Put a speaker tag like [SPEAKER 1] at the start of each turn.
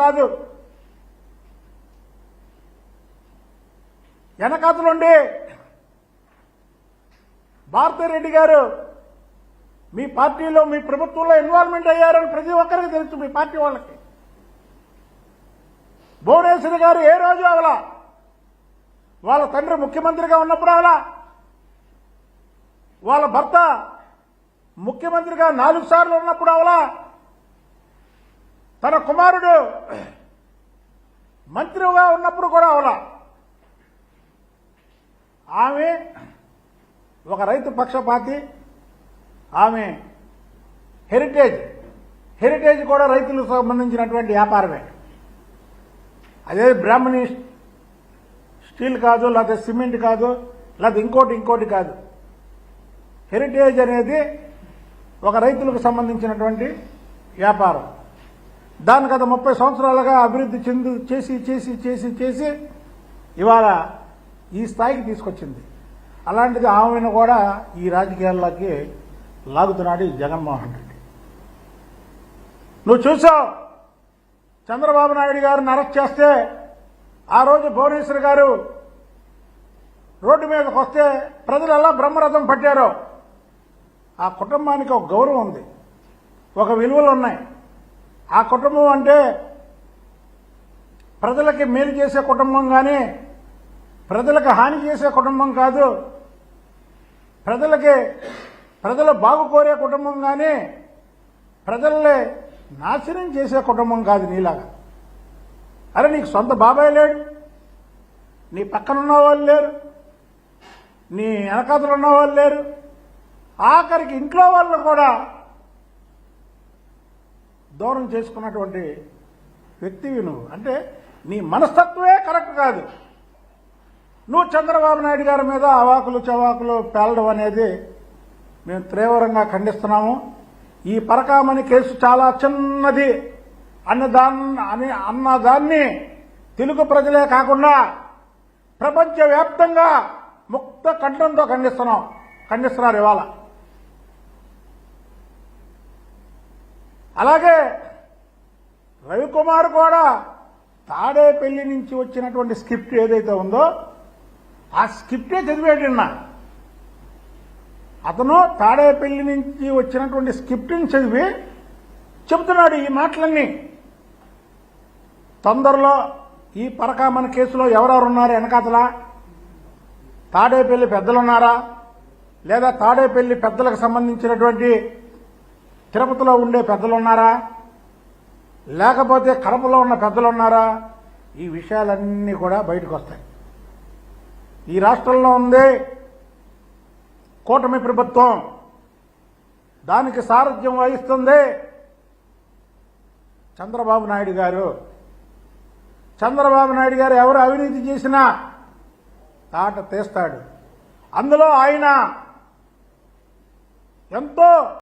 [SPEAKER 1] కాదు, వెనకాతలుండి భారతిరెడ్డి గారు మీ పార్టీలో మీ ప్రభుత్వంలో ఇన్వాల్వ్మెంట్ అయ్యారని ప్రతి ఒక్కరికి తెలుసు. మీ పార్టీ వాళ్ళకి భువనేశ్వరి గారు ఏ రోజు అవలా, వాళ్ళ తండ్రి ముఖ్యమంత్రిగా ఉన్నప్పుడు అవలా, వాళ్ళ భర్త ముఖ్యమంత్రిగా 4 సార్లు ఉన్నప్పుడు అవలా, తన కుమారుడు మంత్రిగా ఉన్నప్పుడు కూడా అవలా. ఆమె ఒక రైతు పక్షపాతి. ఆమె హెరిటేజ్ కూడా రైతులకు సంబంధించినటువంటి వ్యాపారమే. అదే బ్రాహ్మణి స్టీల్ కాదు, లేకపోతే సిమెంట్ కాదు, లేకపోతే ఇంకోటి కాదు. హెరిటేజ్ అనేది ఒక రైతులకు సంబంధించినటువంటి వ్యాపారం. దాని గత 30 సంవత్సరాలుగా అభివృద్ధి చేసి ఇవాళ ఈ స్థాయికి తీసుకొచ్చింది. అలాంటిది ఆమెను కూడా ఈ రాజకీయాల్లోకి లాగుతున్నాడు ఈ జగన్మోహన్ రెడ్డి. నువ్వు చూసావు, చంద్రబాబు నాయుడు గారిని అరెస్ట్ చేస్తే ఆ రోజు భువనేశ్వర్ గారు రోడ్డు మీదకి వస్తే ప్రజలు ఎలా బ్రహ్మరథం పట్టారో. ఆ కుటుంబానికి ఒక గౌరవం ఉంది, ఒక విలువలు ఉన్నాయి. ఆ కుటుంబం అంటే ప్రజలకి మేలు చేసే కుటుంబం కానీ ప్రజలకు హాని చేసే కుటుంబం కాదు. ప్రజలు బాగు కోరే కుటుంబం కానీ ప్రజల్ని నాశనం చేసే కుటుంబం కాదు నీలాగా. అరే, నీకు సొంత బాబాయ్ లేడు, నీ పక్కనున్న వాళ్ళు లేరు, నీ వెనకాతలు ఉన్న వాళ్ళు లేరు, ఆఖరికి ఇంట్లో వాళ్ళు కూడా దూరం చేసుకున్నటువంటి వ్యక్తివి నువ్వు. అంటే నీ మనస్తత్వమే కరెక్ట్ కాదు. నువ్వు చంద్రబాబు నాయుడు గారి మీద అవాకులు చవాకులు పేలడం అనేది మేము తీవ్రంగా ఖండిస్తున్నాము. ఈ పరకామణి కేసు చాలా చిన్నది అన్నదాన్ని తెలుగు ప్రజలే కాకుండా ప్రపంచవ్యాప్తంగా ముక్త కంఠంతో ఖండిస్తున్నారు ఇవాళ. అలాగే రవికుమార్ కూడా తాడేపల్లి నుంచి వచ్చినటువంటి స్క్రిప్ట్ ఏదైతే ఉందో ఆ స్క్రిప్టే చదివాడు నిన్న. అతను తాడేపల్లి నుంచి వచ్చినటువంటి స్క్రిప్ట్ని చదివి చెబుతున్నాడు ఈ మాటలన్నీ. తొందరలో ఈ పరకామణి కేసులో ఎవరెవరు ఉన్నారు వెనకాతల? తాడేపల్లి పెద్దలున్నారా, లేదా తాడేపల్లి పెద్దలకు సంబంధించినటువంటి తిరుపతిలో ఉండే పెద్దలున్నారా, లేకపోతే కడపలో ఉన్న పెద్దలున్నారా? ఈ విషయాలన్నీ కూడా బయటకు వస్తాయి. ఈ రాష్ట్రంలో ఉంది కూటమి ప్రభుత్వం, దానికి సారథ్యం వహిస్తుంది చంద్రబాబు నాయుడు గారు. చంద్రబాబు నాయుడు గారు ఎవరు అవినీతి చేసినా తాట తీస్తాడు. అందులో ఆయన ఎంతో